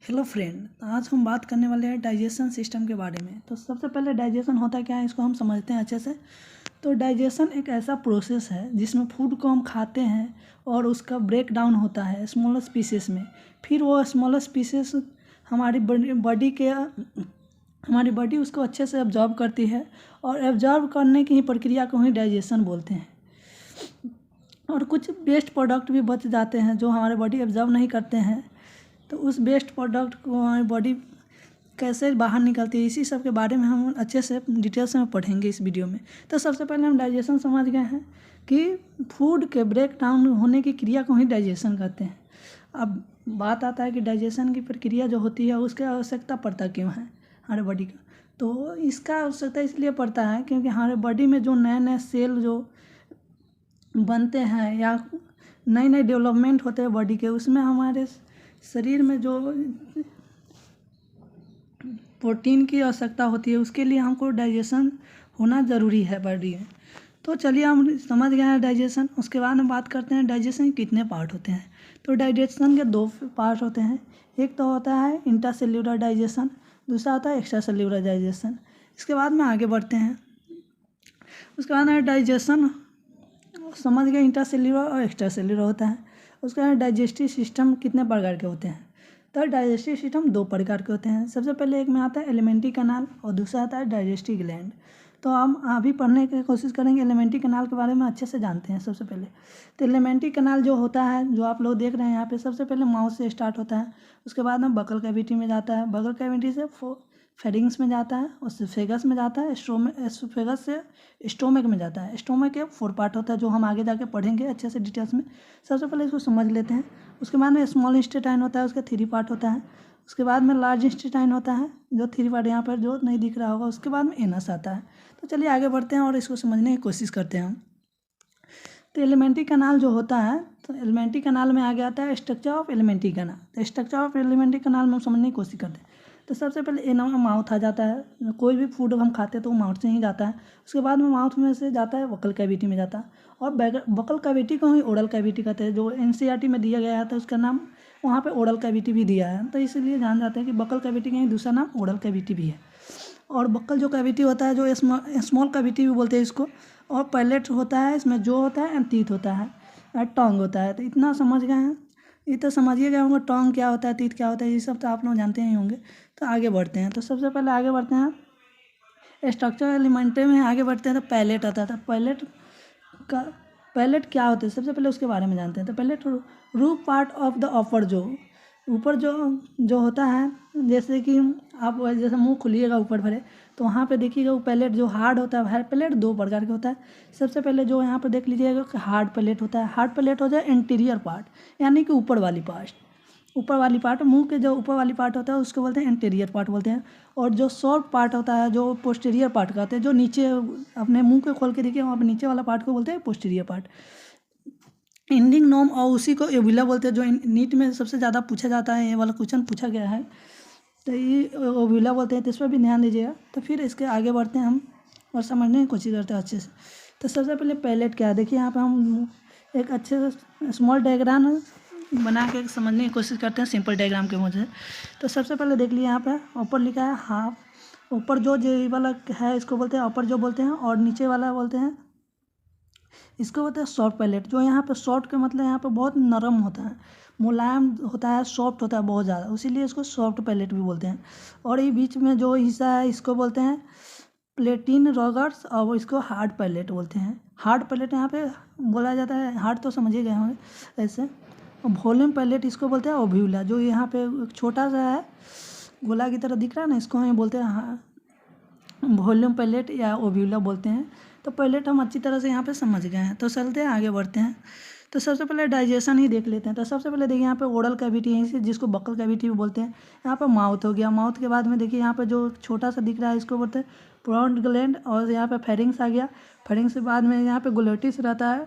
Hello friend, आज हम बात करने वाले हैं डाइजेशन सिस्टम के बारे में। तो सबसे पहले डाइजेशन होता क्या है इसको हम समझते हैं अच्छे से। तो डाइजेशन एक ऐसा प्रोसेस है जिसमें फूड को हम खाते हैं और उसका ब्रेक डाउन होता है स्मॉलर स्पीसीज में। फिर वो स्मॉलर स्पीसीज हमारी बॉडी उसको अच्छे से एब्जॉर्ब करती है और एब्जॉर्ब करने की ही प्रक्रिया को ही डाइजेशन बोलते हैं। और कुछ वेस्ट प्रोडक्ट भी बच जाते हैं जो हमारे बॉडी एब्जॉर्ब नहीं करते हैं, तो उस वेस्ट प्रोडक्ट को हमारी बॉडी कैसे बाहर निकलती है इसी सब के बारे में हम अच्छे से डिटेल्स में पढ़ेंगे इस वीडियो में। तो सबसे पहले हम डाइजेशन समझ गए हैं कि फूड के ब्रेक डाउन होने की क्रिया को ही डाइजेशन कहते हैं। अब बात आता है कि डाइजेशन की प्रक्रिया जो होती है उसकी आवश्यकता पड़ता क्यों है हमारे बॉडी का। तो इसका आवश्यकता इसलिए पड़ता है क्योंकि हमारे बॉडी में जो नए नए सेल जो बनते हैं या नए नए डेवलपमेंट होते हैं बॉडी के, उसमें हमारे शरीर में जो प्रोटीन की आवश्यकता होती है उसके लिए हमको डाइजेशन होना ज़रूरी है बॉडी में। तो चलिए हम समझ गए हैं डाइजेशन। उसके बाद हम बात करते हैं डाइजेशन के कितने पार्ट होते हैं। तो डाइजेशन के दो पार्ट होते हैं। एक तो होता है इंट्रासेल्युलर डाइजेशन, दूसरा होता है एक्स्ट्रा सेल्युलर डाइजेशन। इसके बाद में आगे बढ़ते हैं। उसके बाद में डाइजेशन समझ गए इंट्रासेल्युलर और एक्स्ट्रा सेल्युलर होता है। उसके बाद डाइजेस्टिव सिस्टम कितने प्रकार के होते हैं। तो डाइजेस्टिव सिस्टम दो प्रकार के होते हैं। सबसे पहले एक में आता है एलिमेंट्री कैनाल और दूसरा आता है डाइजेस्टिव ग्लैंड। तो हम अभी पढ़ने की कोशिश करेंगे एलिमेंट्री कैनाल के बारे में अच्छे से जानते हैं सबसे पहले। तो एलिमेंट्री कैनाल जो होता है जो आप लोग देख रहे हैं यहाँ पे, सबसे पहले माउथ से स्टार्ट होता है। उसके बाद में बकल कैविटी में जाता है, बकल कैविटी से फेरिंग्स में जाता है, उससे फेगस में जाता है, फेगस से स्टोमक में जाता है। स्टोमक के 4 पार्ट होता है जो हम आगे जाके पढ़ेंगे अच्छे से डिटेल्स में। सबसे पहले इसको समझ लेते हैं। उसके बाद में स्मॉल इंटेस्टाइन होता है, उसका 3 पार्ट होता है। उसके बाद में लार्ज इंटेस्टाइन होता है जो 3 पार्ट यहाँ पर जो नहीं दिख रहा होगा। उसके बाद में एनस आता है। तो चलिए आगे बढ़ते हैं और इसको समझने की कोशिश करते हैं हम। तो एलिमेंट्री कैनाल जो होता है, तो एलिमेंट्री कैनाल में आगे आता है स्ट्रक्चर ऑफ एलिमेंट्री कैनाल। तो स्ट्रक्चर ऑफ एलिमेंट्री कैनाल में हम समझने की कोशिश करते हैं। तो सबसे पहले एनम में माउथ आ जाता है। कोई भी फूड हम खाते हैं तो वो माउथ से ही जाता है। उसके बाद में माउथ में से जाता है वोकल कैविटी में जाता है, और वोकल कैविटी को ही ओरल कैविटी कहते हैं। जो एनसीईआरटी में दिया गया था उसका नाम वहाँ पे ओरल कैविटी भी दिया है। तो इसलिए जान जाते हैं कि वोकल कैविटी का ही दूसरा नाम ओरल कैविटी भी है। और वोकल जो कैविटी होता है जो स्मॉल कैविटी भी बोलते हैं इसको। और पैलेट होता है, इसमें जो होता है एंड टीथ होता है, टोंग होता है। तो इतना समझ गए हैं, ये तो समझिए गए होंगे टोंग क्या होता है, टीथ क्या होता है, ये सब तो आप लोग जानते ही होंगे। तो आगे बढ़ते हैं। तो सबसे पहले आगे बढ़ते हैं स्ट्रक्चर एलिमेंट्री में आगे बढ़ते हैं। तो पैलेट आता था। पैलेट क्या होता है सबसे पहले उसके बारे में जानते हैं। तो palate roof part of the upper, जो ऊपर जो होता है, जैसे कि आप जैसे मुंह खुलिएगा ऊपर भरे तो वहाँ पे देखिएगा वो पैलेट जो हार्ड होता है। पैलेट 2 प्रकार के होता है। सबसे पहले जो यहाँ पर देख लीजिएगा कि हार्ड पैलेट होता है। हार्ड पैलेट हो जाए एंटीरियर पार्ट, यानी कि ऊपर वाली पार्ट मुंह के जो ऊपर वाली पार्ट होता है उसको बोलते हैं एंटीरियर पार्ट बोलते हैं। और जो सॉफ्ट पार्ट होता है जो पोस्टीरियर पार्ट कहते हैं, जो नीचे अपने मुंह के खोल के देखिए वहाँ पर नीचे वाला पार्ट को बोलते हैं पोस्टीरियर पार्ट। एंडिंग नोम और उसी को ओव्यूला बोलते हैं। जो नीट में सबसे ज़्यादा पूछा जाता है, ये वाला क्वेश्चन पूछा गया है, तो ये ओव्यूला बोलते हैं। तो इस पर भी ध्यान दीजिएगा। तो फिर इसके आगे बढ़ते हैं हम और समझने की कोशिश करते हैं अच्छे से। तो सबसे पहले पैलेट क्या है, देखिए यहाँ पे हम एक अच्छे से स्मॉल डायग्राम बना के समझने की कोशिश करते हैं सिंपल डायग्राम के मुझे। तो सबसे पहले देख लीजिए यहाँ पे ऊपर लिखा है हाफ। ऊपर जो वाला है इसको बोलते हैं ऊपर जो बोलते हैं, और नीचे वाला बोलते हैं इसको बोलते हैं सॉफ्ट पैलेट। जो यहाँ पे सॉफ्ट का मतलब यहाँ पे बहुत नरम होता है, मुलायम होता है, सॉफ्ट होता है बहुत ज़्यादा, इसीलिए इसको सॉफ्ट पैलेट भी बोलते हैं। और ये बीच में जो हिस्सा है इसको बोलते हैं प्लेटिन रॉगर्स, और इसको हार्ड पैलेट बोलते हैं। हार्ड पैलेट यहाँ पे बोला जाता है, हार्ड तो समझिए गए होंगे ऐसे। वॉल्यूम पैलेट इसको बोलते हैं ओव्यूला। जो यहाँ पे छोटा सा है गोला की तरह दिख रहा है ना, इसको हम बोलते हैं वॉल्यूम पैलेट या ओव्यूला बोलते हैं। तो पैलेट हम अच्छी तरह से यहाँ पे समझ गए हैं। तो चलते हैं आगे बढ़ते हैं। तो सबसे पहले डाइजेशन ही देख लेते हैं। तो सबसे पहले देखिए यहाँ पे ओरल कैविटी है जिसको बकल कैविटी भी बोलते हैं। यहाँ पे माउथ हो गया। माउथ के बाद में देखिए यहाँ पे जो छोटा सा दिख रहा है इसको बोलते हैं प्रोन ग्लैंड, और यहाँ पे फेरिंग्स आ गया। फेरिंग्स के बाद में यहाँ पे ग्लोटिस रहता है।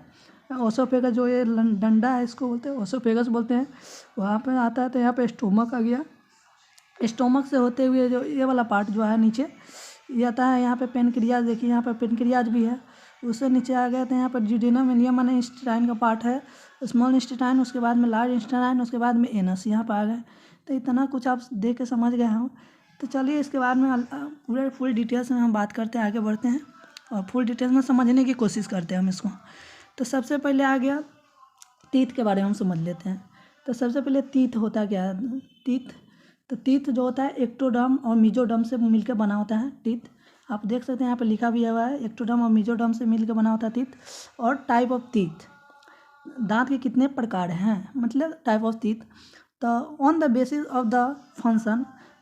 ओसोफेगस जो ये डंडा है इसको बोलते हैं ओसोफेगस बोलते हैं, वहाँ पे आता है। तो यहाँ पे स्टोमक आ गया। स्टोमक से होते हुए जो ये वाला पार्ट जो है नीचे ये आता है, यहाँ पे पेनक्रियाज देखिए यहाँ पे पेनक्रियाज भी है। उससे नीचे आ गए थे यहाँ पर ड्यूडेनम इलियम माने इंटेस्टाइन का पार्ट है, स्मॉल इंटेस्टाइन, उसके बाद में लार्ज इंटेस्टाइन, उसके बाद में एनस यहाँ पर आ गए। तो इतना कुछ आप देख के समझ गए हो। तो चलिए इसके बाद में पूरे फुल डिटेल्स में हम बात करते हैं, आगे बढ़ते हैं और फुल डिटेल्स में समझने की कोशिश करते हैं हम इसको। तो सबसे पहले आ गया तीत के बारे में हम समझ लेते हैं। तो सबसे पहले तीत होता क्या है? तीत जो होता है एक्टोडर्म और मेसोडर्म से मिलकर बना होता है तीत। आप देख सकते हैं यहाँ पे लिखा भी हुआ है, एक्टोडर्म और मेसोडर्म से मिलकर बना होता है तीत। और टाइप ऑफ तीत, दांत के कितने प्रकार हैं, मतलब टाइप ऑफ तीत। तो on the basis of the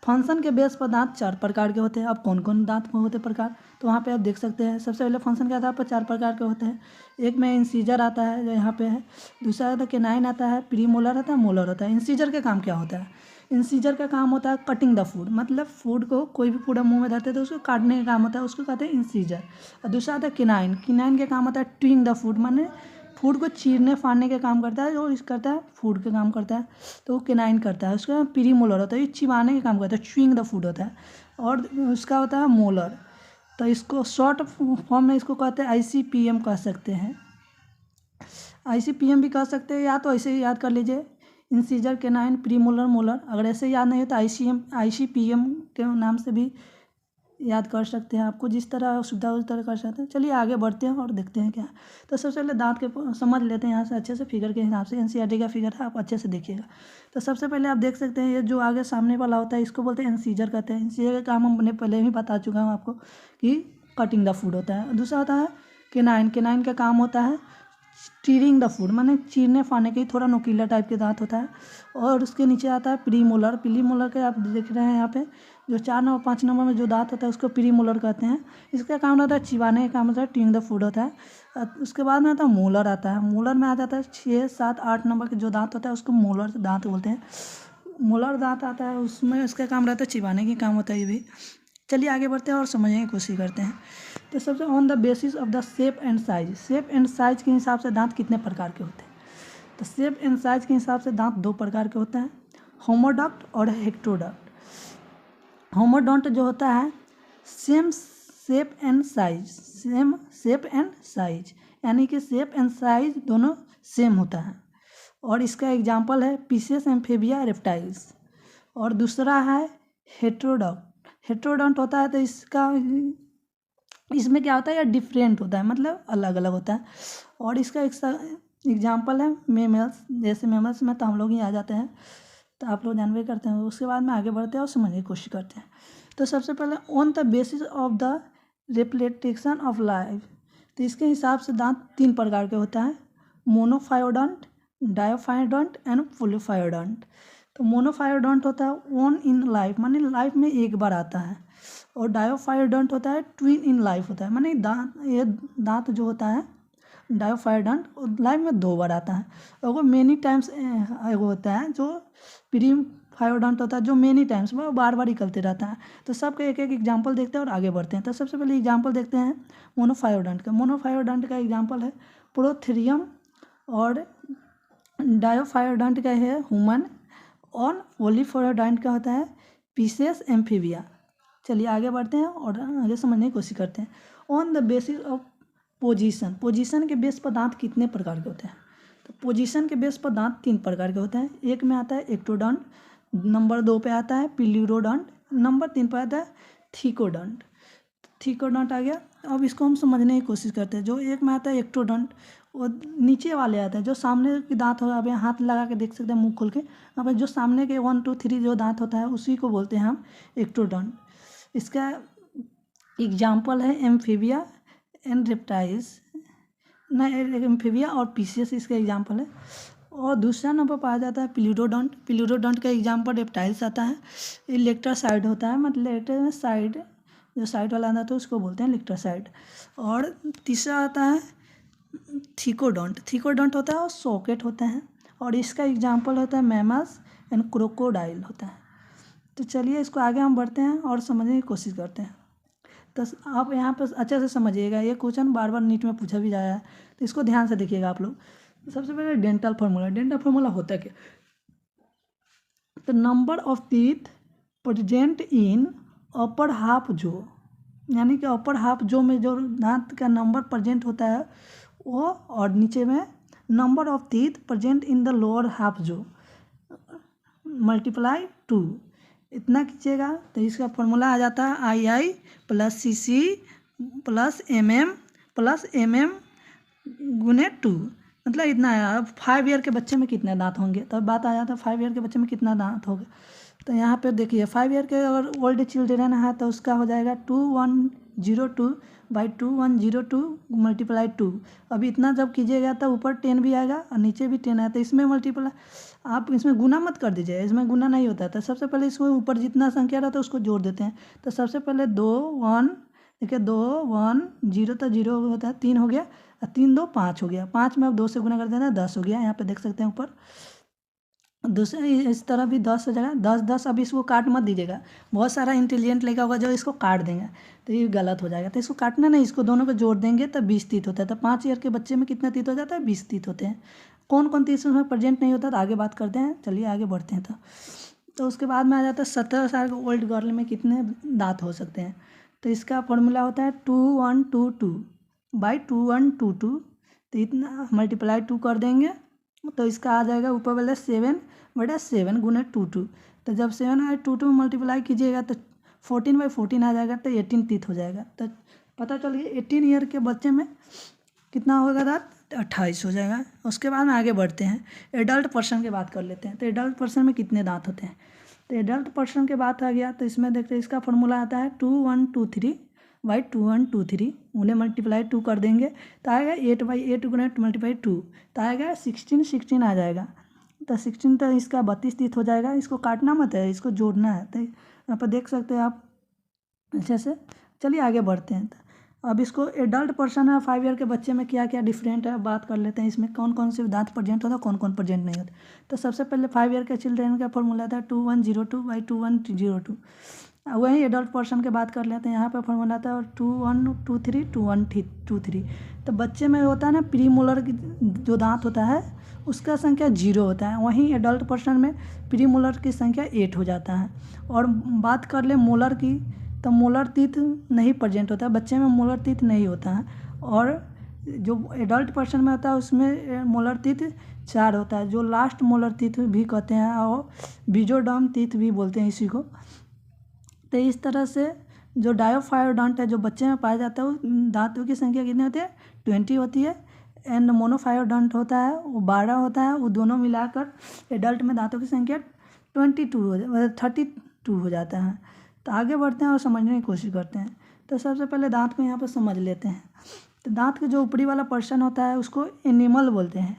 function के बेस पर दांत 4 प्रकार के होते हैं। अब कौन कौन दांत होते हैं प्रकार, तो वहाँ पे आप देख सकते हैं। सबसे पहले फंक्शन के आधार पर 4 प्रकार के होते हैं। एक में इंसीजर आता है जो यहाँ पे है, दूसरा आता है केनाइन आता है, प्रीमोलर आता है, मोलर होता है। इंसीजर का काम क्या होता है? इंसीजर का काम होता है कटिंग द फूड, मतलब फूड को कोई भी फूड हम मुँह में धरते हैं तो उसको काटने का काम होता है, उसको कहते हैं इंसीजर। और दूसरा आता है केनाइन, केनाइन का काम होता है ट्विंग द फूड, माने फूड को चीरने फाड़ने का काम करता है, जो इस करता है फूड का काम करता है, तो वो केनाइन करता है। उसका प्रीमोलर होता है, ये चिबाने का काम करता है, च्युइंग द फूड होता है। और उसका होता है मोलर, तो इसको शॉर्ट फॉर्म में इसको कहते हैं ICPM कह सकते हैं। ICPM भी कह सकते हैं, या तो ऐसे ही याद कर लीजिए इंसीजर, केनाइन, प्रीमोलर, मोलर। अगर ऐसे याद नहीं हो तो ICPM के नाम से भी याद कर सकते हैं। आपको जिस तरह सुविधा उस तरह कर सकते हैं। चलिए आगे बढ़ते हैं और देखते हैं क्या। तो सबसे पहले दांत के समझ लेते हैं यहाँ से अच्छे से, फिगर के हिसाब से। NCERT का फिगर है, आप अच्छे से देखिएगा। तो सबसे पहले आप देख सकते हैं ये जो आगे सामने वाला होता है इसको बोलते हैं इंसीजर कहते हैं। इंसीजर का काम हमने पहले ही बता चुका हूँ आपको कि कटिंग द फूड होता है। दूसरा होता है केनाइन, केनाइन का काम होता है टीयरिंग द फूड, माने चीरने फाड़ने के, थोड़ा नोकीला टाइप के दांत होता है। और उसके नीचे आता है प्रीमोलर, प्रीमोलर के आप देख रहे हैं यहाँ पे जो 4 नंबर 5 नंबर में जो दांत होता है उसको प्रीमोलर कहते हैं। इसका काम होता है चिबाने का काम होता है, टिंग द फूड होता है। उसके बाद में आता है मोलर आता है। मोलर में आ जाता है 6, 7, 8 नंबर के जो दांत होता है उसको मोलर दांत बोलते हैं। मोलर दांत आता है, उसमें इसका काम रहता है चिबाने का काम होता है ये भी। चलिए आगे बढ़ते हैं और समझने की कोशिश करते हैं। तो सबसे on the basis of the shape and size, shape and size के हिसाब से दांत कितने प्रकार के होते हैं? तो शेप एंड साइज के हिसाब से दांत 2 प्रकार के होते हैं, होमोडक्ट और हेक्टोडक्ट। होमोडोंट जो होता है same shape and size, same shape and size, यानी कि शेप एंड साइज दोनों सेम होता है। और इसका एग्जांपल है पीसेस एम्फीबिया रेप्टाइल्स। और दूसरा है हेट्रोडक्ट। हेट्रोडोंट होता है तो इसमें क्या होता है, या डिफरेंट होता है, मतलब अलग अलग होता है। और इसका एग्जांपल है मेमल्स, जैसे मेमल्स में तो हम लोग ही आ जाते हैं, तो आप लोग जानवे करते हैं। उसके बाद में आगे बढ़ते हैं और समझने की कोशिश करते हैं। तो सबसे पहले on the basis of the replication of life, तो इसके हिसाब से दांत 3 प्रकार के होता है, मोनोफायोडोंट, डायोफायोडोंट एंड पोलीफायोडोंट। तो मोनोफायोडोंट होता है वन इन लाइफ, माने लाइफ में एक बार आता है। और डायोफायोडोंट होता है ट्विन इन लाइफ होता है, माने ये दांत जो होता है डायोफायोडोंट लाइफ में 2 बार आता है। और वो मेनी टाइम्स होता है जो प्रीमोफायोडोंट होता है, जो मेनी टाइम्स वो बार बार निकलते रहता है। तो सबके एक एक एग्जाम्पल देखते हैं और आगे बढ़ते हैं। तो सबसे पहले एग्जाम्पल देखते हैं मोनोफायोडोंट का। मोनोफायोडोंट का एग्जाम्पल है प्रोथेरियम, और डायोफायोडोंट का है ह्यूमन, और पोलीफायोडोंट का होता है पीसेस एम्फीबिया। चलिए आगे बढ़ते हैं और आगे समझने की कोशिश करते हैं। On the basis of position, position के बेस पर दांत कितने प्रकार के होते हैं? तो पोजीशन के बेस पर दांत 3 प्रकार के होते हैं। एक में आता है एक्टोडोंट, नंबर 2 पे आता है पिल्यूरोडोंट, नंबर 3 पे आता है थीकोडोंट। थीकोडोंट आ गया। अब इसको हम समझने की कोशिश करते हैं। जो एक में आता है एक्टोडोंट, वो नीचे वाले आता है, जो सामने के दांत होगा, आप यहाँ हाथ लगा के देख सकते हैं मुंह खोल के, यहाँ पर जो सामने के 1, 2, 3 जो दांत होता है उसी को बोलते हैं हम एक्टोडोंट। इसका एग्जाम्पल है एम्फीबिया एंड रेप्टाइल्स, ना एम्फीबिया और पीसेस इसका एग्जाम्पल है। और दूसरा नंबर पर आ जाता है पिल्यूरोडोंट। पिल्यूरोडोंट का एग्जाम्पल रेप्टाइल्स आता है। ये लेक्टरसाइड होता है, मतलब लेक्टर में साइड, जो साइड वाला आता है तो उसको बोलते हैं लेक्टरसाइड। और तीसरा आता है थीकोडोंट। थीकोडोंट होता है और सॉकेट होता है, और इसका एग्जाम्पल होता है मैमल्स एंड क्रोकोडाइल होता है। तो चलिए इसको आगे हम बढ़ते हैं और समझने की कोशिश करते हैं। तो आप यहाँ पर अच्छे से समझिएगा, ये क्वेश्चन बार बार नीट में पूछा भी जाया है, तो इसको ध्यान से देखिएगा आप लोग। सबसे पहले डेंटल फार्मूला। डेंटल फार्मूला होता है क्या? तो number of teeth present in upper half जो, यानी कि अपर हाफ जो में जो दांत का नंबर प्रेजेंट होता है वो, और नीचे में number of teeth present in the lower half जो, मल्टीप्लाई 2 इतना कीजिएगा तो इसका फॉर्मूला आ जाता है आई प्लस सी प्लस एम गुने 2, मतलब इतना है। अब 5 ईयर के बच्चे में कितने दांत होंगे, तब बात आ जाता है 5 ईयर के बच्चे में कितना दांत होगा। तो यहाँ पे देखिए 5 ईयर के अगर ओल्ड चिल्ड्रन है तो उसका हो जाएगा 2102 बाई 2102 मल्टीप्लाई 2। अभी इतना जब कीजिएगा तो ऊपर 10 भी आएगा और नीचे भी 10 है, तो इसमें मल्टीप्लाई आप इसमें गुना मत कर दीजिए, इसमें गुना नहीं होता है। तो सबसे पहले इसमें ऊपर जितना संख्या रहता है उसको जोड़ देते हैं। तो सबसे पहले 2 1 देखिए 2 1 0 तो 0 होता है, 3 हो गया और 3 2 5 हो गया, 5 में अब 2 से गुना कर देना 10 हो गया। यहाँ पे देख सकते हैं ऊपर दूसरे इस तरह भी 10 हो जाएगा, 10 10। अब इसको काट मत दीजिएगा, बहुत सारा इंटेलिजेंट लड़का होगा जो इसको काट देंगे तो ये गलत हो जाएगा। तो इसको काटना नहीं, इसको दोनों को जोड़ देंगे तो 20 तीत होता है। तो 5 ईयर के बच्चे में कितना तीत हो जाता है, 20 तीत होते हैं। कौन कौन तीत उसमें प्रेजेंट नहीं होता तो आगे बात करते हैं, चलिए आगे बढ़ते हैं। तो उसके बाद में आ जाता है 17 साल के ओल्ड गर्ल में कितने दांत हो सकते हैं। तो इसका फॉर्मूला होता है 2122 बाई 2122। तो इतना मल्टीप्लाई 2 कर देंगे तो इसका आ जाएगा ऊपर वाले 7/7 गुने 22। तो जब 7/22 मल्टीप्लाई कीजिएगा तो 14/14 आ जाएगा, तो 18 तीत हो जाएगा। तो पता चल गया 18 ईयर के बच्चे में कितना होगा दांत, 28 हो जाएगा। उसके बाद में आगे बढ़ते हैं, एडल्ट पर्सन की बात कर लेते हैं। तो एडल्ट पर्सन में कितने दांत होते हैं। तो एडल्ट पर्सन की बात आ गया तो इसमें देखते हैं इसका फॉर्मूला आता है 2123 बाई 2123 उन्हें मल्टीप्लाई 2 कर देंगे तो आएगा 8/8 गुना मल्टीप्लाई 2 तो आएगा 16 आ जाएगा। तो 16 तो इसका 32 तीत हो जाएगा। इसको काटना मत है, इसको जोड़ना है। तो यहाँ पर देख सकते हैं आप अच्छे से। चलिए आगे बढ़ते हैं। अब इसको एडल्ट पर्सन है 5 ईयर के बच्चे में क्या क्या डिफरेंट है बात कर लेते हैं। इसमें कौन कौन से दांत प्रेजेंट होता है, कौन कौन प्रेजेंट नहीं होता। तो सबसे पहले 5 ईयर के चिल्ड्रेन का फॉर्मूला था 2102 बाई 2102। वही एडल्ट पर्सन की बात कर लेते हैं। यहाँ पर फॉर्मूला था 2123 2123। तो बच्चे में होता है ना प्री मोलर जो दांत होता है उसका संख्या 0 होता है, वहीं एडल्ट पर्सन में प्री मोलर की संख्या 8 हो जाता है। और बात कर ले मोलर की तो मोलर तीत नहीं प्रेजेंट होता है, बच्चे में मोलर तीत नहीं होता है। और जो एडल्ट पर्सन में होता है उसमें मोलर तीत 4 होता है, जो लास्ट मोलर तीत भी कहते हैं और बीजोडर्म तीत भी बोलते हैं इसी को। तो इस तरह से जो डायोफायोडोंट है जो बच्चे में पाया जाता है वो दांतों की संख्या कितनी होती है, 20 होती है। एंड मोनोफायोडोंट होता है वो 12 होता है। वो दोनों मिलाकर एडल्ट में दांतों की संख्या 32 हो जाता है। तो आगे बढ़ते हैं और समझने की कोशिश करते हैं। तो सबसे पहले दांत को यहाँ पर समझ लेते हैं। तो दांत के जो ऊपरी वाला पोर्शन होता है उसको एनिमल बोलते हैं।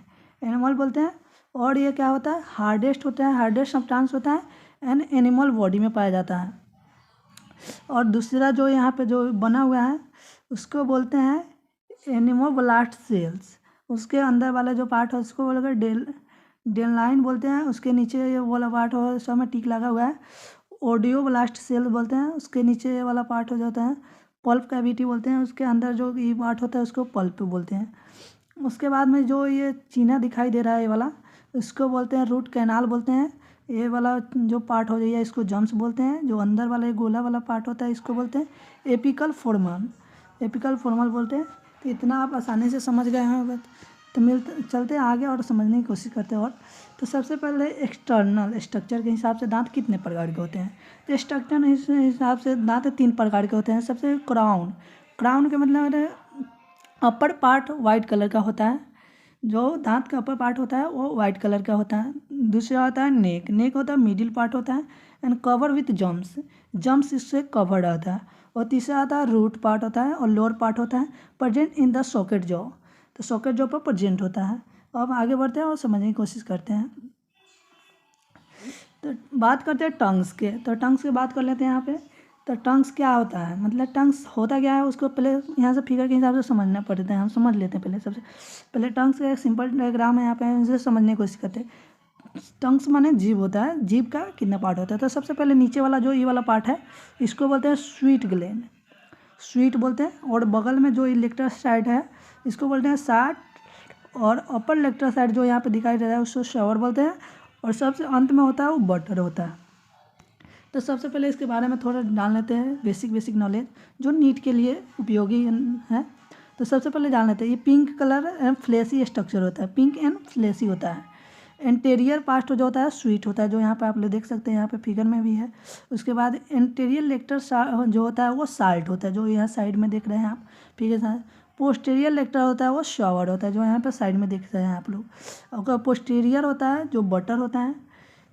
और ये क्या होता है, हार्डेस्ट होता है, हार्डेस्ट सब्सटेंस होता है एंड एनिमल बॉडी में पाया जाता है। और दूसरा जो यहाँ पे जो बना हुआ है उसको बोलते हैं एनिमोब्लास्ट सेल्स। उसके अंदर वाला जो पार्ट है उसको बोलेगा डेनलाइन बोलते हैं। उसके नीचे ये वाला पार्ट हो सब में टिक लगा हुआ है, ओडियोब्लास्ट सेल बोलते हैं। उसके नीचे ये वाला पार्ट हो जाता है पल्प कैविटी बोलते हैं। उसके अंदर जो ये पार्ट होता है उसको पल्प बोलते हैं। उसके बाद में जो ये चीना दिखाई दे रहा है ये वाला, इसको बोलते हैं रूट कैनाल बोलते हैं। ये वाला जो पार्ट हो जाइए इसको जम्स बोलते हैं। जो अंदर वाला ये गोला वाला पार्ट होता है इसको बोलते हैं एपिकल फोर्मल बोलते हैं। तो इतना आप आसानी से समझ गए हैं। तो चलते हैं आगे और समझने की कोशिश करते हैं। और तो सबसे पहले एक्सटर्नल स्ट्रक्चर के हिसाब से दांत कितने प्रकार के होते हैं। तो स्ट्रक्चर हिसाब से दांत 3 प्रकार के होते हैं। सबसे क्राउन के मतलब अपर पार्ट वाइट कलर का होता है। जो दांत का अपर पार्ट होता है वो वाइट कलर का होता है। दूसरा होता है नेक होता है, मिडिल पार्ट होता है एंड कवर विथ जम्स इससे कवर्ड होता है। और तीसरा आता है रूट पार्ट होता है और लोअर पार्ट होता है present in the socket jaw. तो सॉकेट जॉ पर प्रेजेंट होता है। अब आगे बढ़ते हैं और समझने की कोशिश करते हैं। तो बात करते हैं टंग्स के। तो टंग्स की बात कर लेते हैं यहाँ पे। तो टंग्स क्या होता है, मतलब टंग्स होता क्या है उसको पहले यहाँ से फिगर के हिसाब से समझना पड़ता है। हम समझ लेते हैं पहले। सबसे पहले टंग्स का एक सिंपल डायग्राम है यहाँ पे, इसे समझने की कोशिश करते हैं। टंग्स माने जीभ होता है, जीभ का कितना पार्ट होता है। तो सबसे पहले नीचे वाला जो ये वाला पार्ट है इसको बोलते हैं स्वीट बोलते हैं। और बगल में जो इलेक्टर साइड है इसको बोलते हैं साट। और अपर लेक्टर साइड जो यहाँ पे दिखाई दे रहा है उसको शॉवर बोलते हैं। और सबसे अंत में होता है वो बटर होता है। तो सबसे पहले इसके बारे में थोड़ा जान लेते हैं, बेसिक नॉलेज जो नीट के लिए उपयोगी है। तो सबसे पहले जान लेते हैं ये pink colour and fleshy structure होता है, पिंक एंड फ्लेसी होता है। इंटीरियर पार्ट जो होता है स्वीट होता है, जो यहाँ पे आप लोग देख सकते हैं, यहाँ पे फिगर में भी है। उसके बाद इंटीरियर लेक्टर जो होता है वो साल्ट होता है, जो यहाँ साइड में देख रहे हैं आप, ठीक है। पोस्टीरियर लेक्टर होता है वो शॉवर होता है, जो यहाँ पे साइड में देख रहे हैं आप लोग। और पोस्टीरियर होता है जो बटर होता है।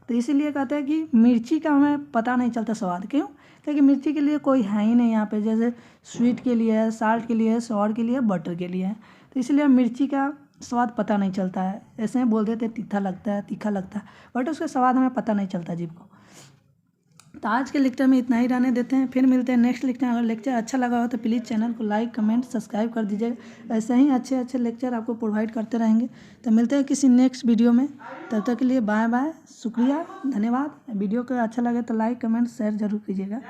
तो इसीलिए कहते हैं कि मिर्ची का हमें पता नहीं चलता स्वाद, क्यों? क्योंकि मिर्ची के लिए कोई है ही नहीं यहाँ पे, जैसे स्वीट के लिए है, साल्ट के लिए है, सॉर के लिए है, बटर के लिए है। तो इसलिए मिर्ची का स्वाद पता नहीं चलता है। ऐसे ही बोल देते तीखा लगता है, तीखा लगता है, बट उसका स्वाद हमें पता नहीं चलता जीभ को। तो आज के लेक्चर में इतना ही रहने देते हैं, फिर मिलते हैं नेक्स्ट लेक्चर। अगर लेक्चर अच्छा लगा हो तो प्लीज़ चैनल को लाइक कमेंट सब्सक्राइब कर दीजिएगा। ऐसे ही अच्छे अच्छे लेक्चर आपको प्रोवाइड करते रहेंगे। तो मिलते हैं किसी नेक्स्ट वीडियो में, तब तक के लिए बाय बाय, शुक्रिया, धन्यवाद। वीडियो को अच्छा लगे तो लाइक कमेंट शेयर जरूर कीजिएगा।